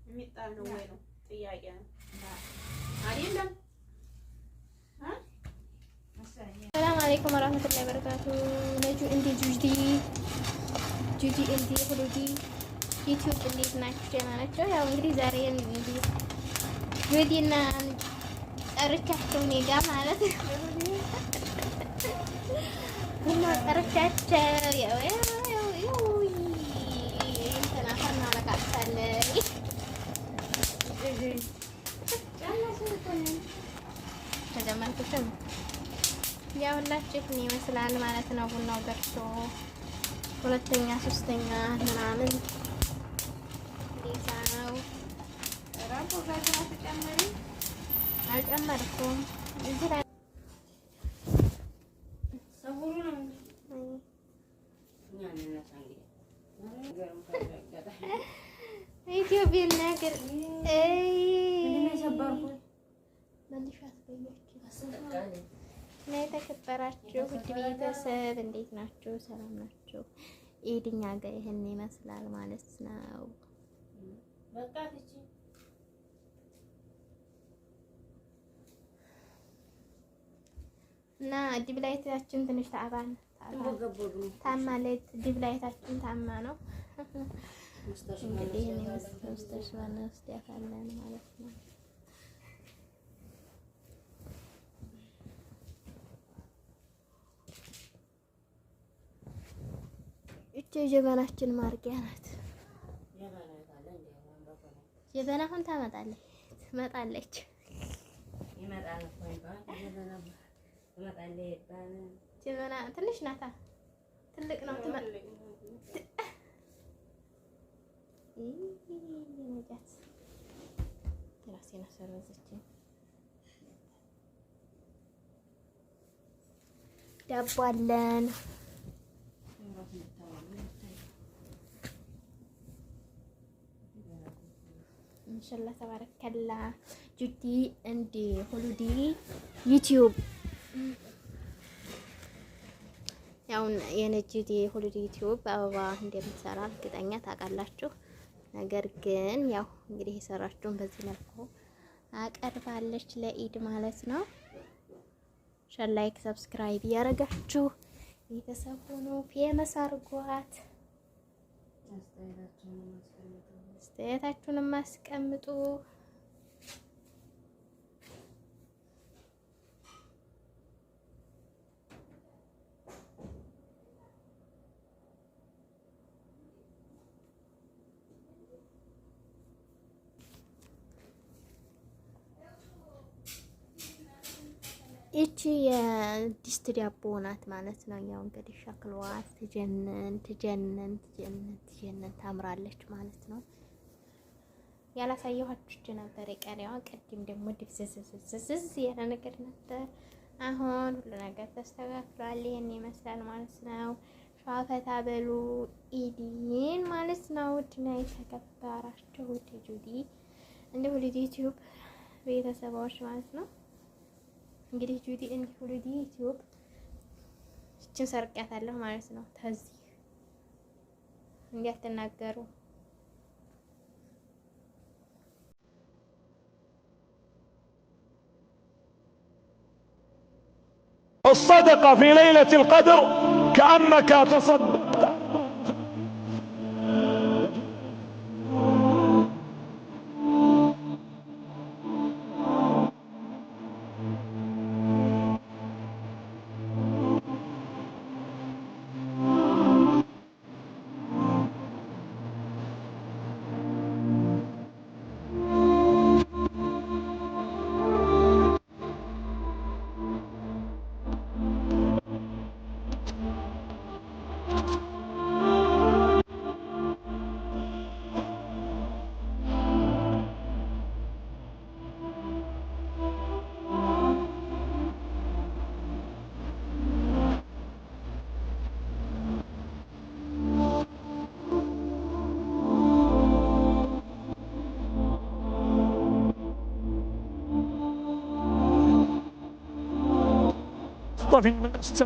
የሚጣለው ወይ ነው ጥያቄ ነው አይደለም። ሰላም አለይኩም ወራህመቱላሂ ወበረካቱ። ነጁ እንዴ ጁዲ እንዴ ሁሉዲ ዩቲዩብ እንዴት ናችሁ? ደህና ናቸው። ያው እንግዲህ ዛሬ እንግዲህ ጁዲና ጠርቻቸው እኔ ጋር ማለት እና ጠርቻቸው ያው ተናፈርና ለቃሳለ ተጀመርኩትም ያው ሁላችሁም ይመስላል ማለት ነው። ቡናው ደርሶ ሁለተኛ ሶስተኛ ምናምን ሊሳው ራቦ ጋር ተጨመሪ አልጨመርኩም እዚህ ላይ ሰውሩ ነው ኢትዮጵያ ነገር የተከበራችሁ ውድ ቤተሰብ እንዴት ናችሁ? ሰላም ናችሁ? ኢድኛ ጋር ይሄን ይመስላል ማለት ነው። እና ዲብላይታችን ትንሽ ታማለች። ዲብላይታችን ታማ ነው እንግዲህ እኔ ሙስተሽፋ ነው ያለን ማለት ነው። የጀበናችን ማርጊያ ናት። ጀበና አሁን ትመጣለች። ጀበና ትንሽ ናታ፣ ትልቅ ነው ራሴን አሰረዘችኝ። ዳቦ አለን። ማሻአላ ተባረከላ። ጁዲ እንደ ሁሉዲ ዩቲዩብ ያው የነጁዲ ሁሉዲ ዩቲዩብ አበባ እንደምትሰራ እርግጠኛ ታውቃላችሁ። ነገር ግን ያው እንግዲህ የሰራችሁን በዚህ መልኩ አቀርባለች ለኢድ ማለት ነው። ሼር፣ ላይክ፣ ሰብስክራይብ እያደረጋችሁ ቤተሰብ ሆኖ ፌመስ አድርጓት። አስተያየታችሁንም አስቀምጡ። ይቺ የዲስት ዳቦ ናት ማለት ነው። ያው እንግዲህ ሸክሏ ትጀነን ታምራለች ማለት ነው። ያላሳየኋችሁ ነበር የቀሪዋ። ቅድም ደግሞ ድብዝዝዝዝ ያለ ነገር ነበር። አሁን ሁሉ ነገር ተስተካክሏል። ይሄን ይመስላል ማለት ነው። ሻፈታ በሉ ኢዲን ማለት ነው። ውድና የተከበራችሁ ውድ ጁዲ እንደ ሁሉዲ ዩቲዩብ ቤተሰቦች ማለት ነው። እንግዲህ ጁዲ እንደ ሁሉዲ ዩቲዩብ እችን ሰርቂያታለሁ ማለት ነው። ተዚህ እንዲያትናገሩ الصدقة في ليلة القدر كأنك تصدقت. في الناس.